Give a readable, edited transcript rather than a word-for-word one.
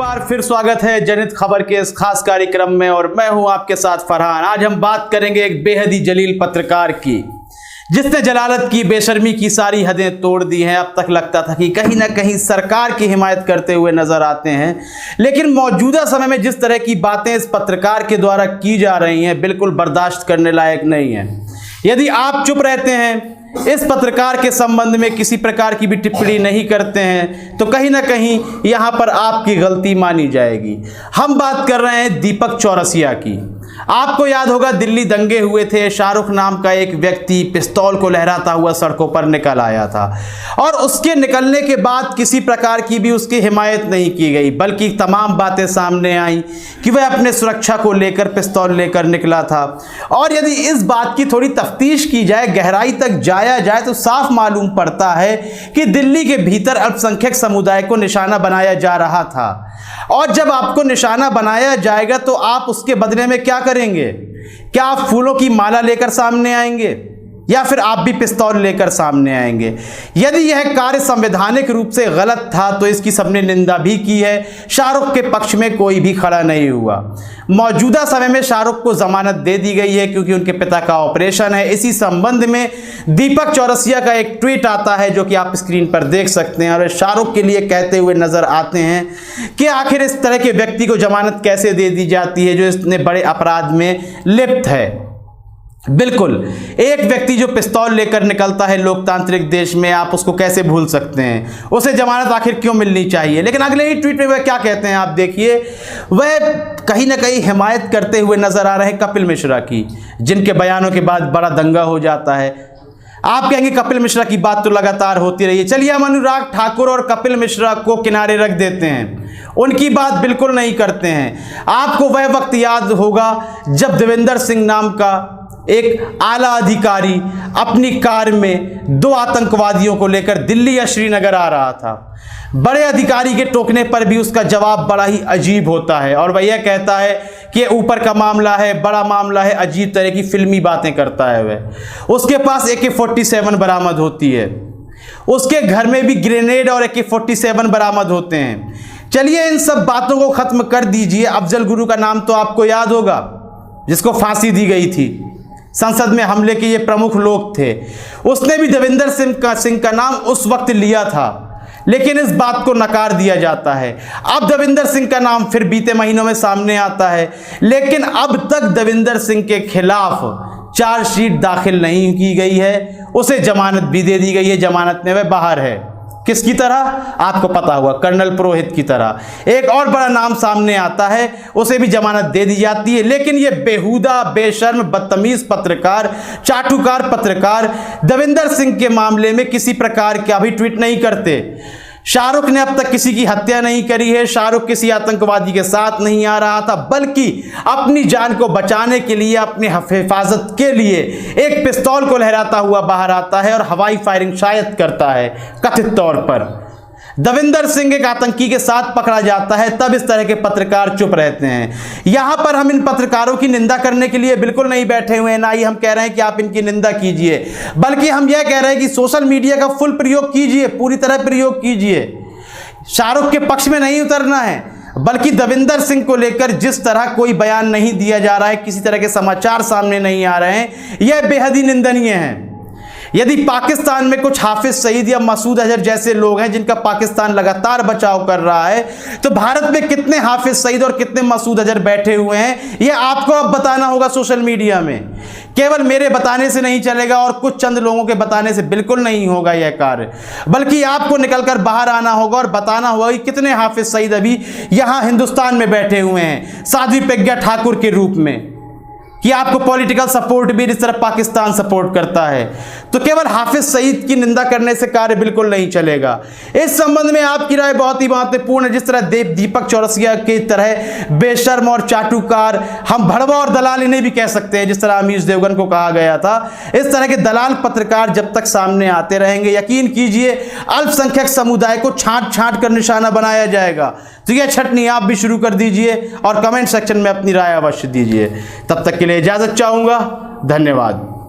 बार फिर स्वागत है जनहित खबर के इस खास कार्यक्रम में और मैं हूं आपके साथ फरहान। आज हम बात करेंगे एक बेहद ही जलील पत्रकार की, जिसने जलालत की, बेशर्मी की सारी हदें तोड़ दी हैं। अब तक लगता था कि कहीं ना कहीं सरकार की हिमायत करते हुए नजर आते हैं, लेकिन मौजूदा समय में जिस तरह की बातें इस पत्रकार के द्वारा की जा रही हैं बिल्कुल बर्दाश्त करने लायक नहीं है। यदि आप चुप रहते हैं, इस पत्रकार के संबंध में किसी प्रकार की भी टिप्पणी नहीं करते हैं, तो कहीं ना कहीं यहाँ पर आपकी गलती मानी जाएगी। हम बात कर रहे हैं दीपक चौरसिया की। आपको याद होगा दिल्ली दंगे हुए थे, शाहरुख नाम का एक व्यक्ति पिस्तौल को लहराता हुआ सड़कों पर निकल आया था और उसके निकलने के बाद किसी प्रकार की भी उसकी हिमायत नहीं की गई, बल्कि तमाम बातें सामने आई कि वह अपने सुरक्षा को लेकर पिस्तौल लेकर निकला था। और यदि इस बात की थोड़ी तफ्तीश की जाए, गहराई तक जाया जाए, तो साफ मालूम पड़ता है कि दिल्ली के भीतर अल्पसंख्यक समुदाय को निशाना बनाया जा रहा था। और जब आपको निशाना बनाया जाएगा तो आप उसके बदले में क्या करेंगे? क्या आप फूलों की माला लेकर सामने आएंगे या फिर आप भी पिस्तौल लेकर सामने आएंगे? यदि यह कार्य संवैधानिक रूप से गलत था तो इसकी सबने निंदा भी की है। शाहरुख के पक्ष में कोई भी खड़ा नहीं हुआ। मौजूदा समय में शाहरुख को जमानत दे दी गई है क्योंकि उनके पिता का ऑपरेशन है। इसी संबंध में दीपक चौरसिया का एक ट्वीट आता है जो कि आप स्क्रीन पर देख सकते हैं और शाहरुख के लिए कहते हुए नजर आते हैं कि आखिर इस तरह के व्यक्ति को जमानत कैसे दे दी जाती है जो इतने बड़े अपराध में लिप्त है। बिल्कुल, एक व्यक्ति जो पिस्तौल लेकर निकलता है लोकतांत्रिक देश में, आप उसको कैसे भूल सकते हैं? उसे जमानत आखिर क्यों मिलनी चाहिए? लेकिन अगले ही ट्वीट में वह क्या कहते हैं आप देखिए। वह कहीं ना कहीं हिमायत करते हुए नजर आ रहे हैं कपिल मिश्रा की, जिनके बयानों के बाद बड़ा दंगा हो जाता है। आप कहेंगे कपिल मिश्रा की बात तो लगातार होती रही है। चलिए हम अनुराग ठाकुर और कपिल मिश्रा को किनारे रख देते हैं, उनकी बात बिल्कुल नहीं करते हैं। आपको वह वक्त याद होगा जब देवेंद्र सिंह नाम का एक आला अधिकारी अपनी कार में 2 आतंकवादियों को लेकर दिल्ली या श्रीनगर आ रहा था। बड़े अधिकारी के टोकने पर भी उसका जवाब बड़ा ही अजीब होता है और वह यह कहता है कि ऊपर का मामला है, बड़ा मामला है, अजीब तरह की फिल्मी बातें करता है वह। उसके पास AK-47 बरामद होती है, उसके घर में भी ग्रेनेड और AK-47 बरामद होते हैं। चलिए इन सब बातों को खत्म कर दीजिए। अफजल गुरु का नाम तो आपको याद होगा, जिसको फांसी दी गई थी। संसद में हमले के ये प्रमुख लोग थे। उसने भी देवेंद्र सिंह का नाम उस वक्त लिया था, लेकिन इस बात को नकार दिया जाता है। अब देवेंद्र सिंह का नाम फिर बीते महीनों में सामने आता है, लेकिन अब तक देवेंद्र सिंह के खिलाफ चार्जशीट दाखिल नहीं की गई है। उसे जमानत भी दे दी गई है, जमानत में वह बाहर है। किसकी तरह? आपको पता होगा, कर्नल पुरोहित की तरह। एक और बड़ा नाम सामने आता है, उसे भी जमानत दे दी जाती है। लेकिन ये बेहुदा, बेशर्म, बदतमीज पत्रकार, चाटुकार पत्रकार देवेंद्र सिंह के मामले में किसी प्रकार का भी ट्वीट नहीं करते। शाहरुख ने अब तक किसी की हत्या नहीं करी है, शाहरुख किसी आतंकवादी के साथ नहीं आ रहा था, बल्कि अपनी जान को बचाने के लिए, अपनी हिफाजत के लिए एक पिस्तौल को लहराता हुआ बाहर आता है और हवाई फायरिंग शायद करता है कथित तौर पर। देवेंद्र सिंह एक आतंकी के साथ पकड़ा जाता है, तब इस तरह के पत्रकार चुप रहते हैं। यहां पर हम इन पत्रकारों की निंदा करने के लिए बिल्कुल नहीं बैठे हुए हैं, ना ही हम कह रहे हैं कि आप इनकी निंदा कीजिए, बल्कि हम यह कह रहे हैं कि सोशल मीडिया का फुल प्रयोग कीजिए, पूरी तरह प्रयोग कीजिए। शाहरुख के पक्ष में नहीं उतरना है, बल्कि देवेंद्र सिंह को लेकर जिस तरह कोई बयान नहीं दिया जा रहा है, किसी तरह के समाचार सामने नहीं आ रहे हैं, यह बेहद ही निंदनीय है। यदि पाकिस्तान में कुछ हाफिज सईद या मसूद अजहर जैसे लोग हैं जिनका पाकिस्तान लगातार बचाव कर रहा है, तो भारत में कितने हाफिज सईद और कितने मसूद अजहर बैठे हुए हैं, यह आपको अब बताना होगा सोशल मीडिया में। केवल मेरे बताने से नहीं चलेगा और कुछ चंद लोगों के बताने से बिल्कुल नहीं होगा यह कार्य, बल्कि आपको निकलकर बाहर आना होगा और बताना होगा कि कितने हाफिज सईद अभी यहां हिंदुस्तान में बैठे हुए हैं साध्वी प्रज्ञा ठाकुर के रूप में, कि आपको पॉलिटिकल सपोर्ट भी इस तरह पाकिस्तान सपोर्ट करता है। तो केवल हाफिज सईद की निंदा करने से कार्य बिल्कुल नहीं चलेगा। इस संबंध में आपकी राय बहुत ही महत्वपूर्ण है। जिस तरह दीपक चौरसिया की तरह बेशर्म और चाटुकार, हम भड़वा और दलाल इन्हें भी कह सकते हैं, जिस तरह अमीश देवगन को कहा गया था, इस तरह के दलाल पत्रकार जब तक सामने आते रहेंगे, यकीन कीजिए अल्पसंख्यक समुदाय को छांट छांट कर निशाना बनाया जाएगा। तो यह छटनी आप भी शुरू कर दीजिए और कमेंट सेक्शन में अपनी राय अवश्य दीजिए। तब तक के लिए इजाजत चाहूंगा। धन्यवाद।